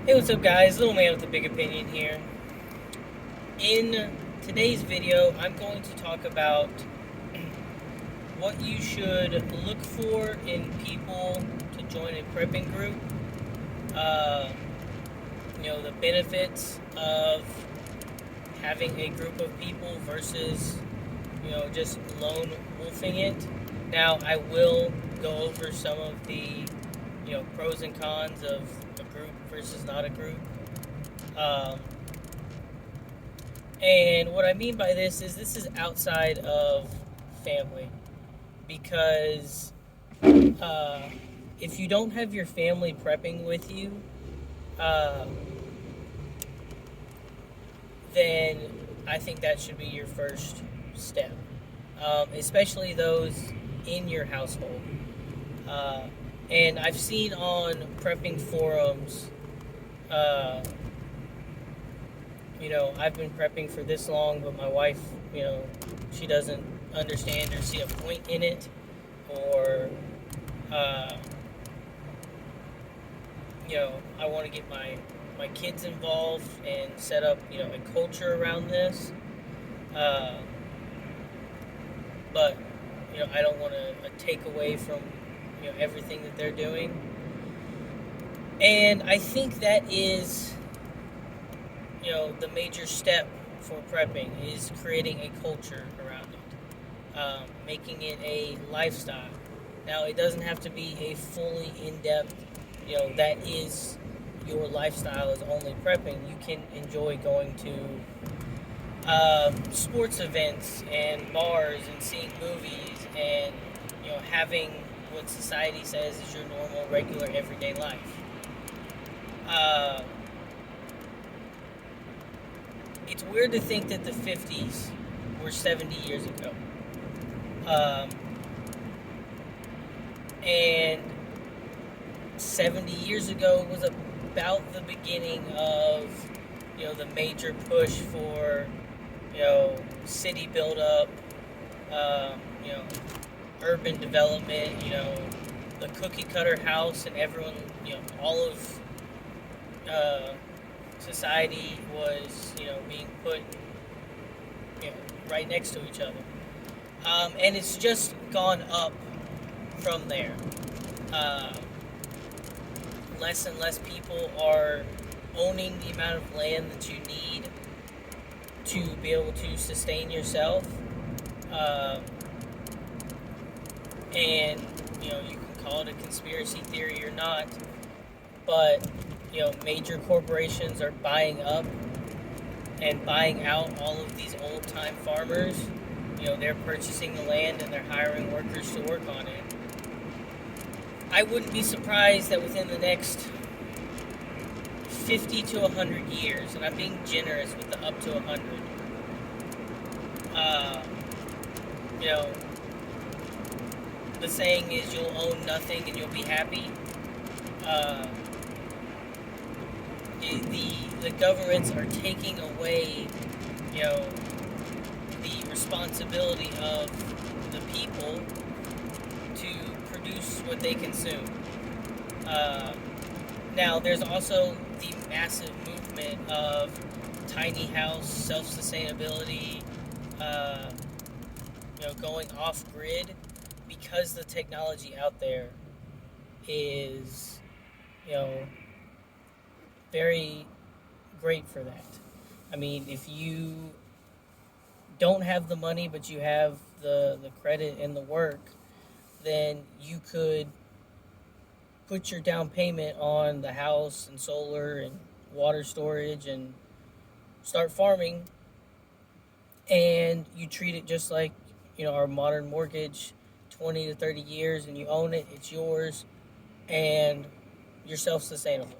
Hey, what's up, guys? Little man with a big opinion here. In today's video, I'm going to talk about what you should look for in people to join a prepping group. Uh, the benefits of having a group of people versus, just lone wolfing it. Now, I will go over some of the, pros and cons of a group versus not a group. Um, And what I mean by this is outside of family because uh, if you don't have your family prepping with you, uh, then I think that should be your first step, especially those in your household. Uh, and I've seen on prepping forums, uh, I've been prepping for this long, but my wife, she doesn't understand or see a point in it, or, uh, I want to get my kids involved and set up, a culture around this. Uh, but, I don't want to take away from, everything that they're doing. And I think that is, the major step for prepping is creating a culture around it, making it a lifestyle. Now, it doesn't have to be a fully in-depth, that is your lifestyle is only prepping. You can enjoy going to sports events and bars and seeing movies and, having what society says is your normal, regular, everyday life. Uh, it's weird to think that the 50s were 70 years ago. Um, and 70 years ago was about the beginning of, the major push for, city buildup, um, you know, urban development, the cookie cutter house, and everyone, all of society was, being put, you know, right next to each other. And it's just gone up from there. Uh, Less and less people are owning the amount of land that you need to be able to sustain yourself. Uh, and, you can call it a conspiracy theory or not, but, major corporations are buying up and buying out all of these old time farmers. They're purchasing the land and they're hiring workers to work on it. I wouldn't be surprised that within the next 50 to 100 years, and I'm being generous with the up to 100, uh, you know, the saying is you'll own nothing and you'll be happy. Uh, the governments are taking away, you know, the responsibility of the people to produce what they consume. Uh, Now, there's also the massive movement of tiny house self-sustainability, uh, going off grid, because the technology out there is, you know, very great for that. I mean, if you don't have the money but you have the credit and the work, then you could put your down payment on the house and solar and water storage and start farming, and you treat it just like, our modern mortgage, 20 to 30 years, and you own it, it's yours, and you're self-sustainable.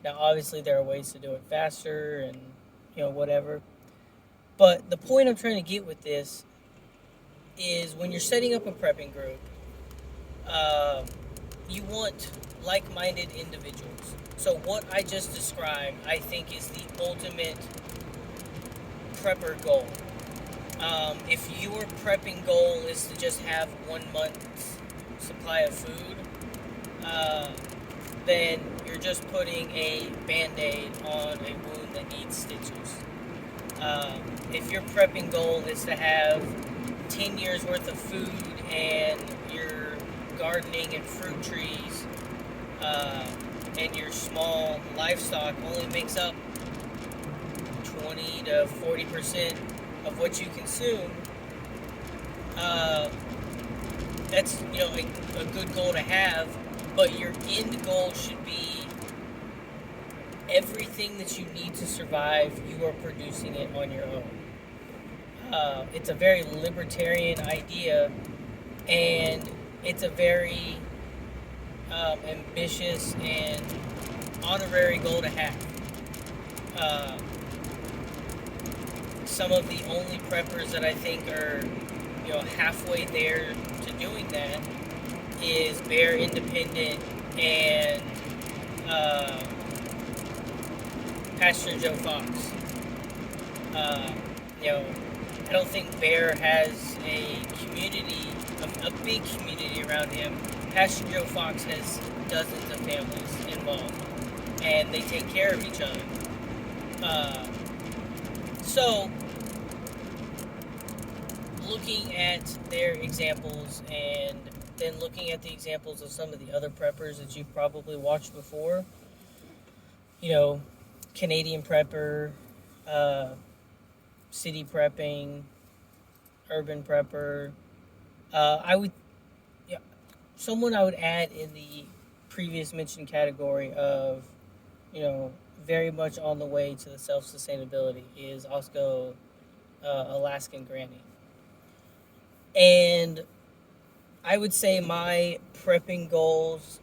Now, obviously, there are ways to do it faster and, whatever. But the point I'm trying to get with this is when you're setting up a prepping group, uh, you want like-minded individuals. So what I just described, I think, is the ultimate prepper goal. If your prepping goal is to just have 1 month's supply of food, uh, then you're just putting a band-aid on a wound that needs stitches. If your prepping goal is to have 10 years worth of food and your gardening and fruit trees and your small livestock only makes up 20 to 40% of what you consume, that's a good goal to have, but your end goal should be everything that you need to survive, you are producing it on your own. It's a very libertarian idea, and it's a very ambitious and honorary goal to have. Some of the only preppers that I think are halfway there to doing that is Bear Independent and Pastor Joe Fox. I don't think Bear has a community, a big community around him. Pastor Joe Fox has dozens of families involved, and they take care of each other. So, looking at their examples and then looking at the examples of some of the other preppers that you've probably watched before, Canadian prepper, city prepping, urban prepper. Someone I would add in the previous mentioned category of, very much on the way to the self-sustainability is also Alaskan Granny. And I would say my prepping goals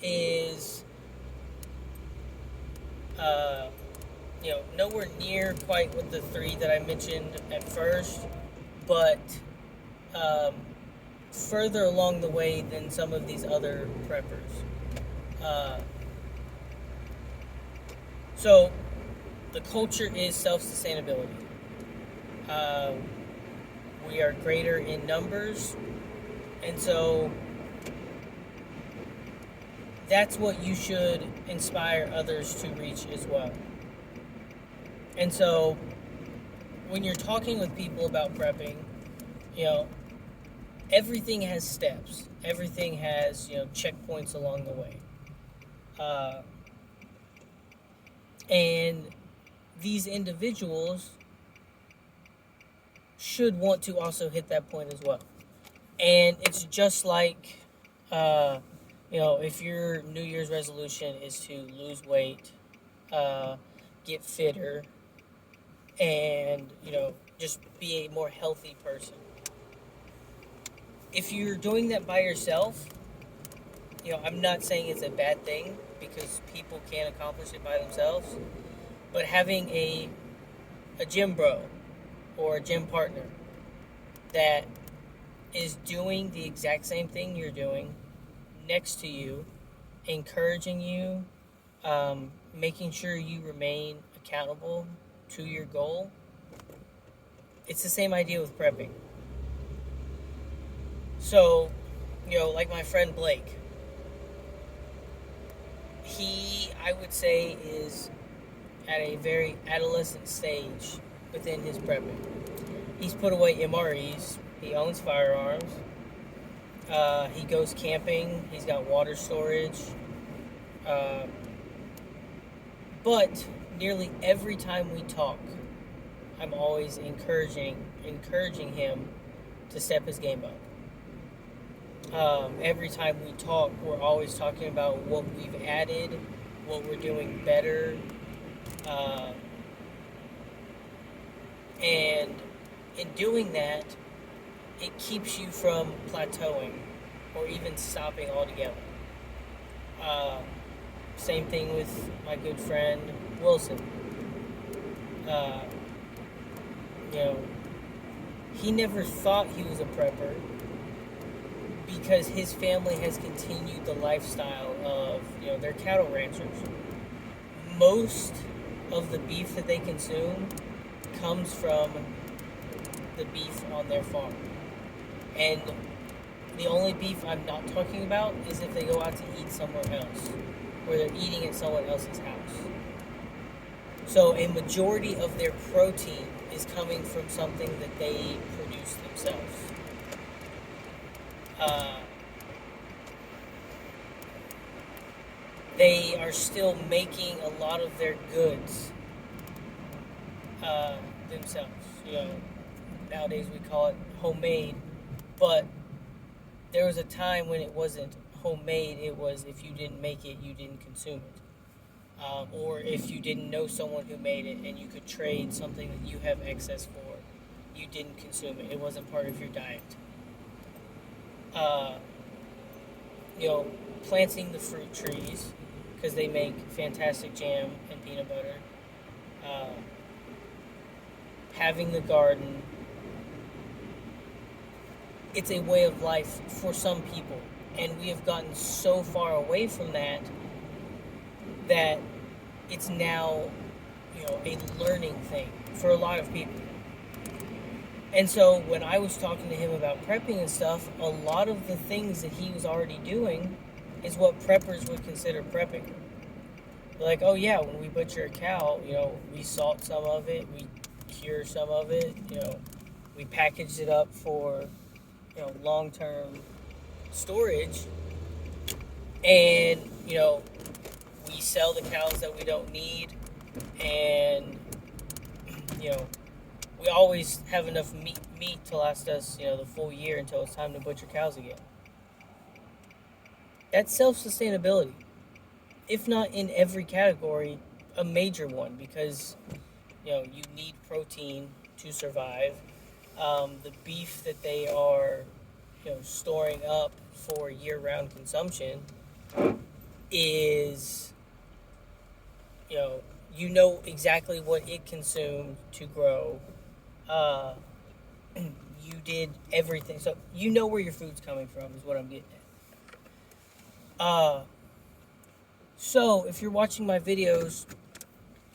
is, nowhere near quite with the 3 that I mentioned at first, but further along the way than some of these other preppers. So, the culture is self-sustainability. We are greater in numbers, and so that's what you should inspire others to reach as well. And so when you're talking with people about prepping, everything has steps. Everything has, checkpoints along the way. And these individuals should want to also hit that point as well. And it's just like, if your New Year's resolution is to lose weight, get fitter, and, just be a more healthy person. If you're doing that by yourself, I'm not saying it's a bad thing because people can accomplish it by themselves, but having a gym bro or a gym partner that is doing the exact same thing you're doing next to you, encouraging you, making sure you remain accountable to your goal. It's the same idea with prepping. So, like my friend Blake, he, I would say, is at a very adolescent stage within his prepping. He's put away MREs. He owns firearms. He goes camping. He's got water storage. But nearly every time we talk, I'm always encouraging him to step his game up. Every time we talk, we're always talking about what we've added, what we're doing better, and in doing that, it keeps you from plateauing or even stopping altogether. Same thing with my good friend Wilson. He never thought he was a prepper because his family has continued the lifestyle of, they're cattle ranchers. Most of the beef that they consume comes from the beef on their farm. And the only beef I'm not talking about is if they go out to eat somewhere else. where they're eating at someone else's house. So a majority of their protein is coming from something that they produce themselves. Uh, they are still making a lot of their goods uh, themselves. Nowadays we call it homemade, but there was a time when it wasn't homemade. It was, if you didn't make it, you didn't consume it. Or if you didn't know someone who made it and you could trade something that you have excess for, you didn't consume it. It wasn't part of your diet. Uh, you know, planting the fruit trees because they make fantastic jam and peanut butter. Uh, Having the garden. It's a way of life for some people, and we have gotten so far away from that it's now, a learning thing for a lot of people. And so when I was talking to him about prepping and stuff, a lot of the things that he was already doing is what preppers would consider prepping. They're like, oh yeah, when we butcher a cow, we salt some of it, we cure some of it, we package it up for, long-term storage, and we sell the cows that we don't need, and you know we always have enough meat to last us the full year until it's time to butcher cows again. That's self-sustainability, if not in every category, a major one, because you need protein to survive. The beef that they are storing up for year-round consumption is exactly what it consumed to grow. Uh, you did everything, so where your food's coming from is what I'm getting at. So if you're watching my videos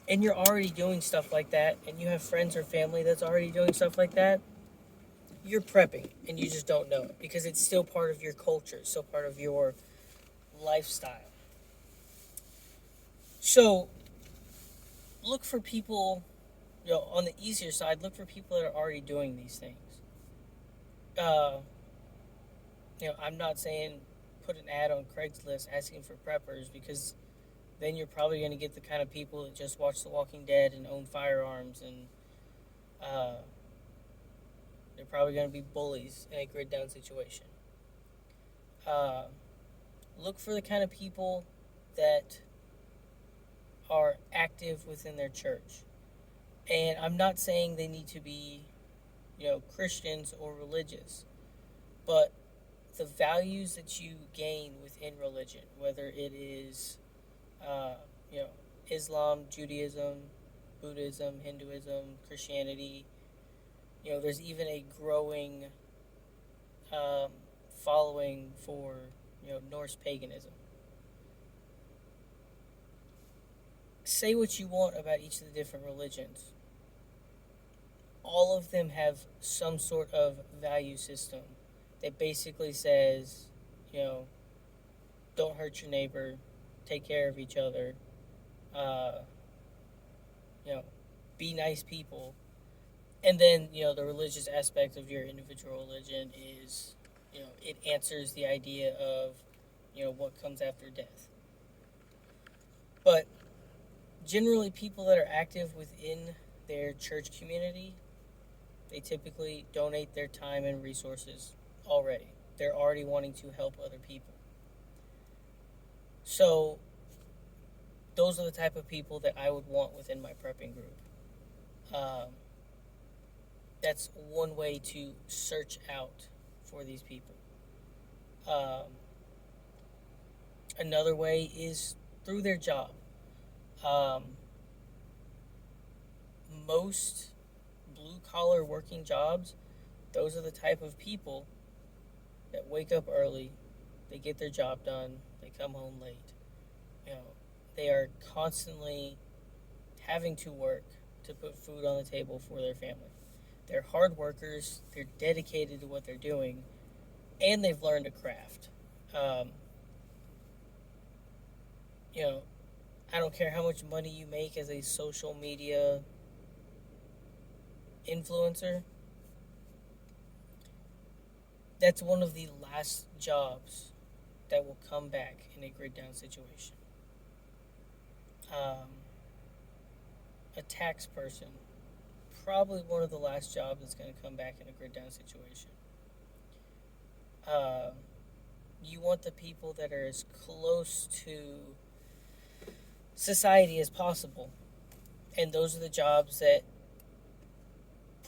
and you're already doing stuff like that, and you have friends or family that's already doing stuff like that, you're prepping and you just don't know it because it's still part of your culture, it's still part of your lifestyle. So look for people, on the easier side, look for people that are already doing these things. I'm not saying put an ad on Craigslist asking for preppers, because then you're probably going to get the kind of people that just watch The Walking Dead and own firearms, and they're probably going to be bullies in a grid down situation. Look for the kind of people that are active within their church. And I'm not saying they need to be, Christians or religious, but the values that you gain within religion, whether it is, uh, you know, Islam, Judaism, Buddhism, Hinduism, Christianity, there's even a growing um, following for, Norse paganism. Say what you want about each of the different religions. All of them have some sort of value system that basically says, you know, don't hurt your neighbor, take care of each other, uh, you know, be nice people. And then, the religious aspect of your individual religion is, it answers the idea of, what comes after death. But generally, people that are active within their church community, they typically donate their time and resources already. They're already wanting to help other people. So those are the type of people that I would want within my prepping group. That's one way to search out for these people. Another way is through their job. Most blue-collar working jobs, those are the type of people that wake up early, they get their job done, they come home late. They are constantly having to work to put food on the table for their family. They're hard workers, they're dedicated to what they're doing, and they've learned a craft. you know, I don't care how much money you make as a social media influencer, that's one of the last jobs that will come back in a grid down situation. Um, a tax person, probably one of the last jobs that's going to come back in a grid down situation. Uh, you want the people that are as close to society as possible, and those are the jobs that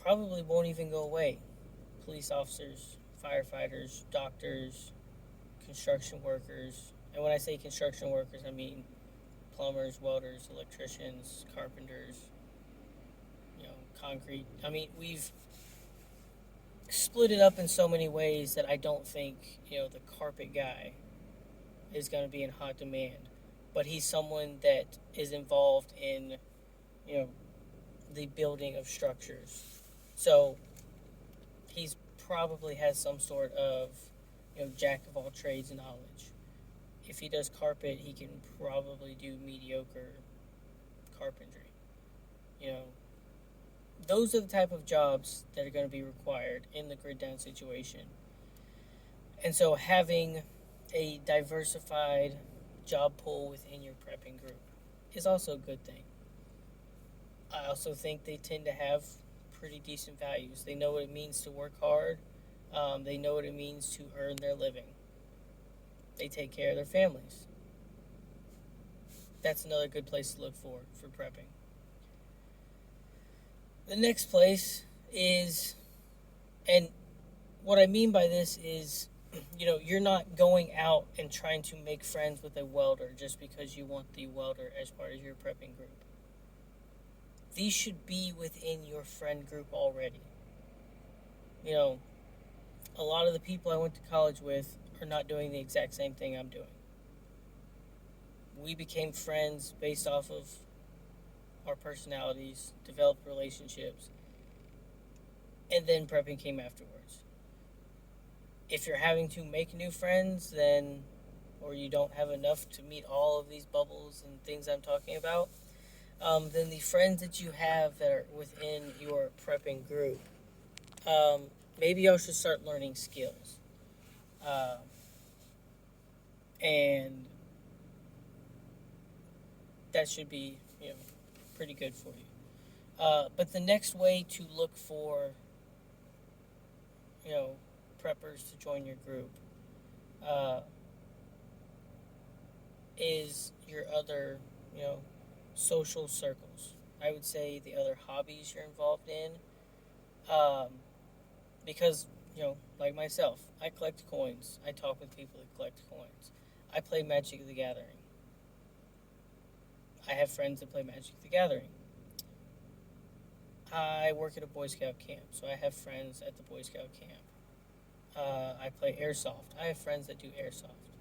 probably won't even go away. Police officers, firefighters, doctors, construction workers. And when I say construction workers, I mean plumbers, welders, electricians, carpenters, concrete. I mean, we've split it up in so many ways that I don't think, the carpet guy is going to be in hot demand. But he's someone that is involved in, you know, the building of structures. So he's probably has some sort of, jack of all trades knowledge. If he does carpet, he can probably do mediocre carpentry. You know, those are the type of jobs that are going to be required in the grid down situation. And so having a diversified job pool within your prepping group is also a good thing. I also think they tend to have pretty decent values. They know what it means to work hard. They know what it means to earn their living. They take care of their families. That's another good place to look for prepping. The next place is, and what I mean by this is, you're not going out and trying to make friends with a welder just because you want the welder as part of your prepping group. These should be within your friend group already. A lot of the people I went to college with are not doing the exact same thing I'm doing. We became friends based off of our personalities, developed relationships, and then prepping came afterwards. If you're having to make new friends, then, or you don't have enough to meet all of these bubbles and things I'm talking about, then the friends that you have that are within your prepping group, maybe y'all should start learning skills. And that should be, pretty good for you. But the next way to look for, preppers to join your group is your other, social circles. I would say the other hobbies you're involved in. Because, like myself, I collect coins. I talk with people that collect coins. I play Magic the Gathering. I have friends that play Magic the Gathering. I work at a Boy Scout camp, so I have friends at the Boy Scout camp. I play airsoft. I have friends that do airsoft.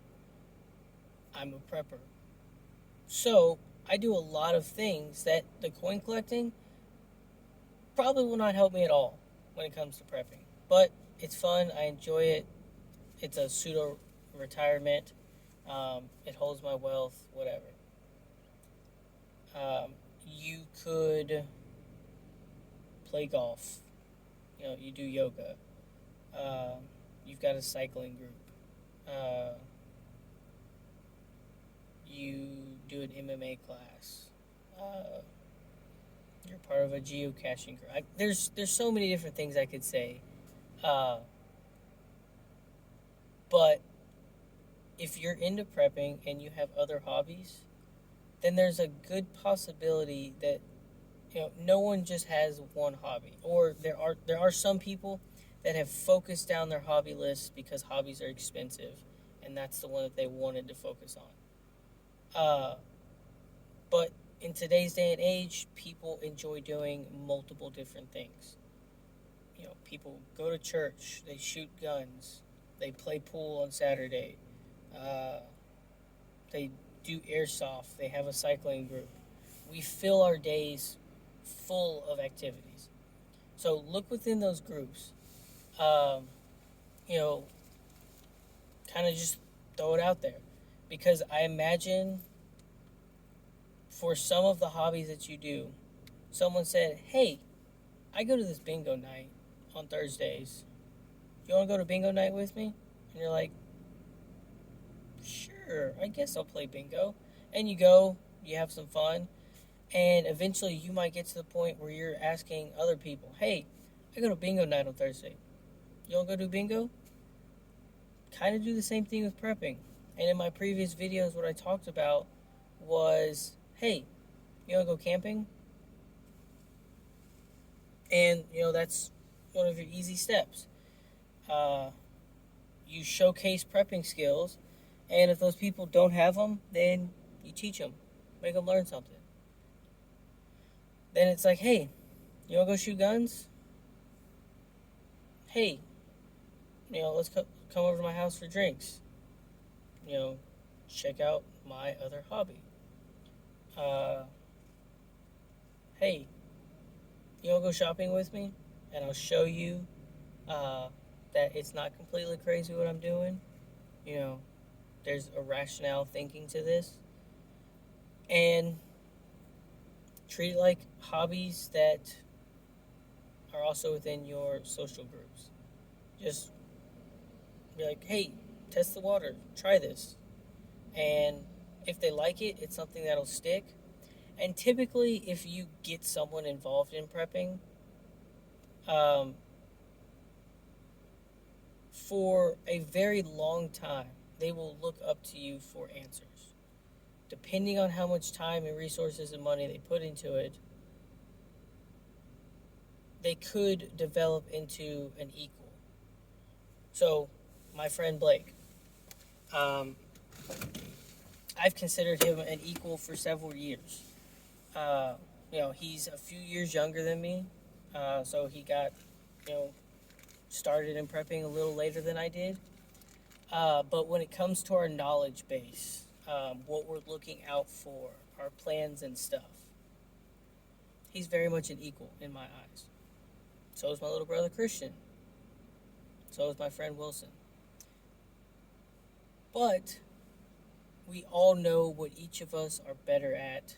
I'm a prepper. So I do a lot of things that the coin collecting probably will not help me at all when it comes to prepping. But it's fun. I enjoy it. It's a pseudo retirement. It holds my wealth, whatever. You could play golf. You do yoga. You've got a cycling group. You do an MMA class. You're part of a geocaching group. There's so many different things I could say. But if you're into prepping and you have other hobbies, then there's a good possibility that no one just has one hobby. Or there are some people that have focused down their hobby list because hobbies are expensive, and that's the one that they wanted to focus on. But in today's day and age, people enjoy doing multiple different things. People go to church, they shoot guns, they play pool on Saturday, they do airsoft, they have a cycling group. We fill our days full of activities. So look within those groups. You know, kind of just throw it out there. Because I imagine for some of the hobbies that you do, someone said, "Hey, I go to this bingo night on Thursdays. You want to go to bingo night with me?" And you're like, "Sure, I guess I'll play bingo." And you go, you have some fun, and eventually you might get to the point where you're asking other people, "Hey, I go to bingo night on Thursday. You want to go do bingo?" Kind of do the same thing with prepping. And in my previous videos, what I talked about was, "Hey, you want to go camping?" And that's one of your easy steps. Uh, you showcase prepping skills, and if those people don't have them, then you teach them, make them learn something. Then it's like, "Hey, you want to go shoot guns? Hey, let's come over to my house for drinks. You know, check out my other hobby. Uh, hey, you want to go shopping with me? And I'll show you uh, that it's not completely crazy what I'm doing. You know, there's a rationale thinking to this." And treat it like hobbies that are also within your social groups. Just be like, "Hey, test the water, try this." And if they like it, it's something that'll stick. And typically, if you get someone involved in prepping, um, for a very long time, they will look up to you for answers. Depending on how much time and resources and money they put into it, they could develop into an equal. So, my friend Blake, um, I've considered him an equal for several years. Uh, he's a few years younger than me, so he got, you know, started in prepping a little later than I did. But when it comes to our knowledge base, what we're looking out for, our plans and stuff, he's very much an equal in my eyes. So is my little brother Christian. So is my friend Wilson. But we all know what each of us are better at,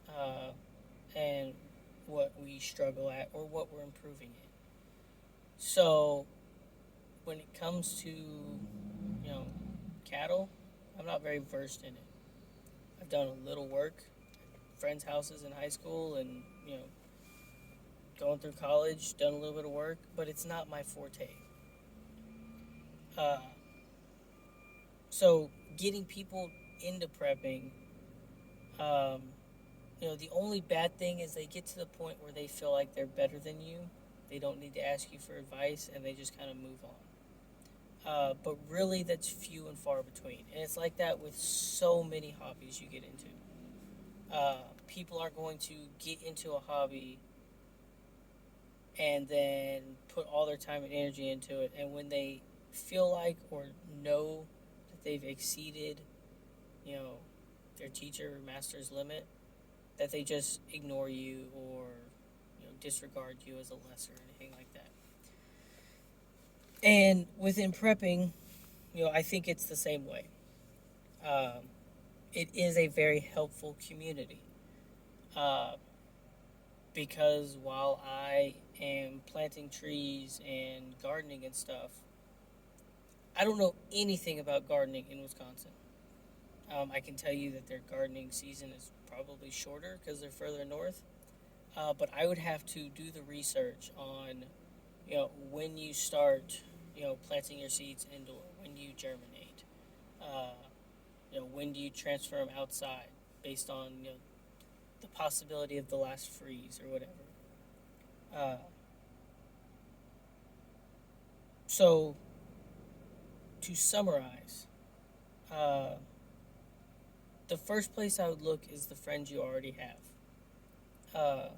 uh, and what we struggle at, or what we're improving in. So when it comes to cattle, I'm not very versed in it. I've done a little work at friends' houses in high school, and going through college, done a little bit of work, but it's not my forte. Uh, so getting people into prepping, um, the only bad thing is they get to the point where they feel like they're better than you. They don't need to ask you for advice, and they just kind of move on. But really, that's few and far between. And it's like that with so many hobbies you get into. People are going to get into a hobby and then put all their time and energy into it. And when they feel like or know that they've exceeded, you know, their teacher or master's limit, that they just ignore you or disregard you as a lesser or anything like that. And within prepping, I think it's the same way. Um, it is a very helpful community, uh, because while I am planting trees and gardening and stuff, I don't know anything about gardening in Wisconsin. I can tell you that their gardening season is probably shorter because they're further north. But I would have to do the research on, when you start, planting your seeds indoor, when you germinate, uh, when do you transfer them outside based on, the possibility of the last freeze or whatever. Uh, so to summarize, uh, the first place I would look is the friends you already have.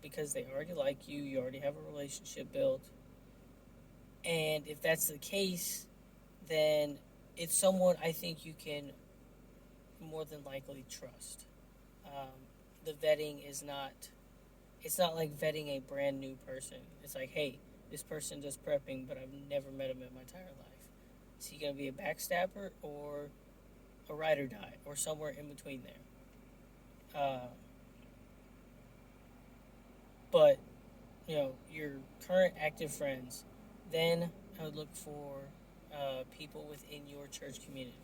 Because they already like you, you already have a relationship built. And if that's the case, then it's someone I think you can more than likely trust. The vetting is not, it's not like vetting a brand new person. It's like, hey, this person does prepping, but I've never met him in my entire life. Is he going to be a backstabber or a ride or die or somewhere in between there? Uh, but your current active friends, then I would look for people within your church community,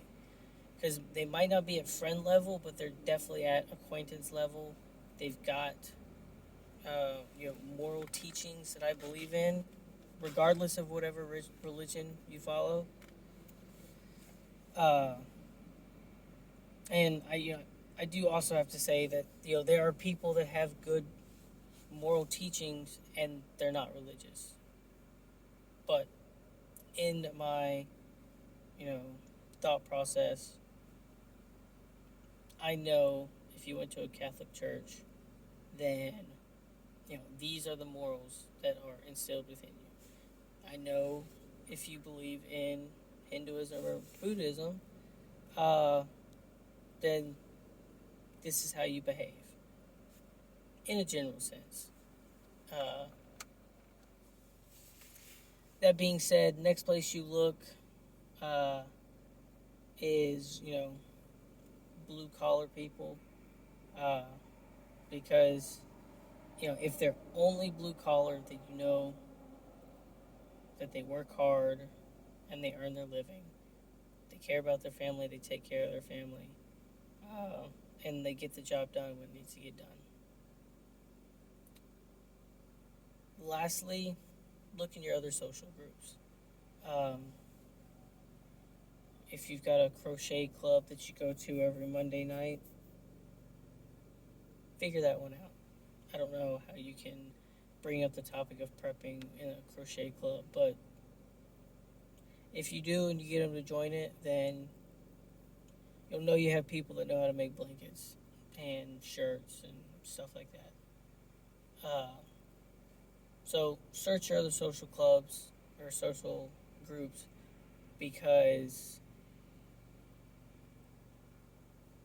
because they might not be at friend level, but they're definitely at acquaintance level. They've got moral teachings that I believe in, regardless of whatever religion you follow. Uh, and I do also have to say that there are people that have good moral teachings and they're not religious. But in my you know thought process, I know if you went to a Catholic church, then these are the morals that are instilled within you. I know if you believe in Hinduism or Buddhism, uh, then this is how you behave in a general sense. Uh, that being said, next place you look uh, is blue collar people, uh, because if they're only blue collar, then that they work hard and they earn their living. They care about their family. They take care of their family, uh, and they get the job done when it needs to get done. Lastly, look in your other social groups. Um, if you've got a crochet club that you go to every Monday night, figure that one out. I don't know how you can bring up the topic of prepping in a crochet club, but if you do and you get them to join it, then you'll know you have people that know how to make blankets and shirts and stuff like that. So search your other social clubs or social groups, because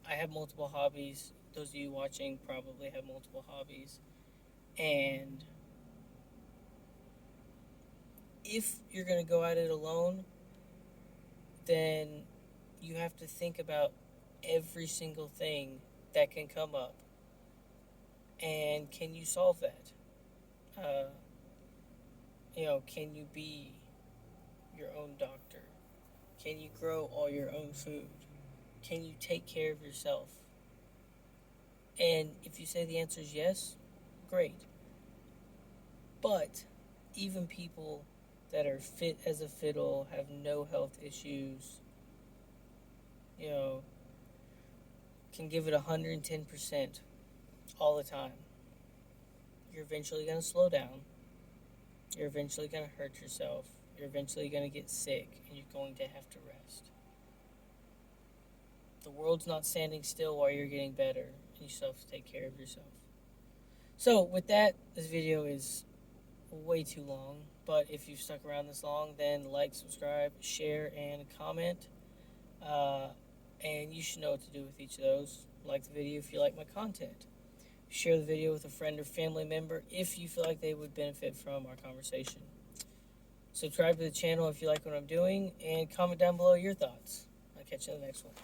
I have multiple hobbies. Those of you watching probably have multiple hobbies. And if you're going to go at it alone, then you have to think about every single thing that can come up. And can you solve that? Uh, can you be your own doctor? Can you grow all your own food? Can you take care of yourself? And if you say the answer is yes, great. But even people that are fit as a fiddle, have no health issues, you know, can give it 110% all the time. You're eventually going to slow down. You're eventually going to hurt yourself. You're eventually going to get sick, and you're going to have to rest. The world's not standing still while you're getting better, and you still have to take care of yourself. So, with that, this video is way too long, but if you've stuck around this long, then like, subscribe, share, and comment. And you should know what to do with each of those. Like the video if you like my content. Share the video with a friend or family member if you feel like they would benefit from our conversation. Subscribe to the channel if you like what I'm doing, and comment down below your thoughts. I'll catch you in the next one.